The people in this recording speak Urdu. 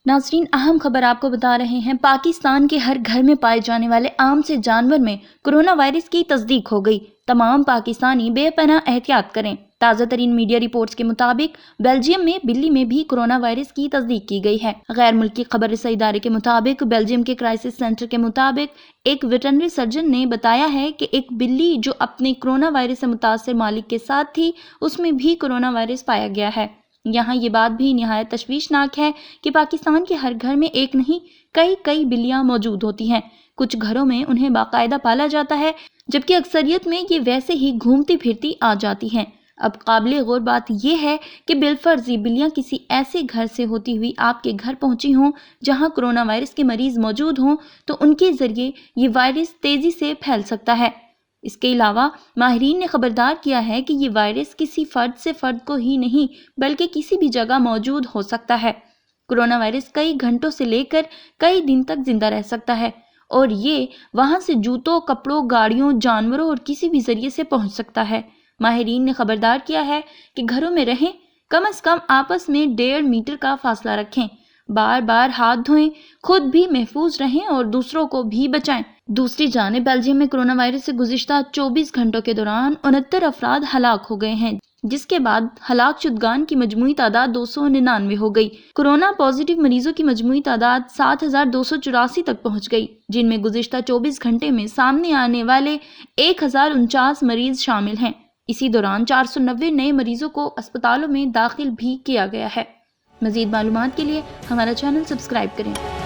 ناظرین، اہم خبر آپ کو بتا رہے ہیں۔ پاکستان کے ہر گھر میں پائے جانے والے عام سے جانور میں کرونا وائرس کی تصدیق ہو گئی۔ تمام پاکستانی بے پناہ احتیاط کریں۔ تازہ ترین میڈیا رپورٹس کے مطابق بیلجیم میں بلی میں بھی کرونا وائرس کی تصدیق کی گئی ہے۔ غیر ملکی خبر رسائی ادارے کے مطابق بیلجیم کے کرائسس سینٹر کے مطابق ایک ویٹرنری سرجن نے بتایا ہے کہ ایک بلی جو اپنے کرونا وائرس سے متاثر مالک کے ساتھ تھی، اس میں بھی کرونا وائرس پایا گیا ہے۔ یہاں یہ بات بھی نہایت تشویشناک ہے کہ پاکستان کے ہر گھر میں ایک نہیں کئی بلیاں موجود ہوتی ہیں۔ کچھ گھروں میں انہیں باقاعدہ پالا جاتا ہے، جبکہ اکثریت میں یہ ویسے ہی گھومتی پھرتی آ جاتی ہیں۔ اب قابل غور بات یہ ہے کہ بالفرض یہ بلیاں کسی ایسے گھر سے ہوتی ہوئی آپ کے گھر پہنچی ہوں جہاں کرونا وائرس کے مریض موجود ہوں تو ان کے ذریعے یہ وائرس تیزی سے پھیل سکتا ہے۔ اس کے علاوہ ماہرین نے خبردار کیا ہے کہ یہ وائرس کسی فرد سے فرد کو ہی نہیں بلکہ کسی بھی جگہ موجود ہو سکتا ہے۔ کرونا وائرس کئی گھنٹوں سے لے کر کئی دن تک زندہ رہ سکتا ہے اور یہ وہاں سے جوتوں، کپڑوں، گاڑیوں، جانوروں اور کسی بھی ذریعے سے پہنچ سکتا ہے۔ ماہرین نے خبردار کیا ہے کہ گھروں میں رہیں، کم از کم آپس میں 1.5 میٹر کا فاصلہ رکھیں، بار بار ہاتھ دھوئیں، خود بھی محفوظ رہیں اور دوسروں کو بھی بچائیں۔ دوسری جانب بیلجیم میں کرونا وائرس سے گزشتہ 24 گھنٹوں کے دوران 69 افراد ہلاک ہو گئے ہیں، جس کے بعد ہلاک شدگان کی مجموعی تعداد 299 ہو گئی۔ کورونا پازیٹیو مریضوں کی مجموعی تعداد 7284 تک پہنچ گئی، جن میں گزشتہ 24 گھنٹے میں سامنے آنے والے 1049 مریض شامل ہیں۔ اسی دوران 490 نئے مریضوں کو اسپتالوں میں داخل بھی کیا گیا ہے۔ مزید معلومات کے لیے ہمارا چینل سبسکرائب کریں۔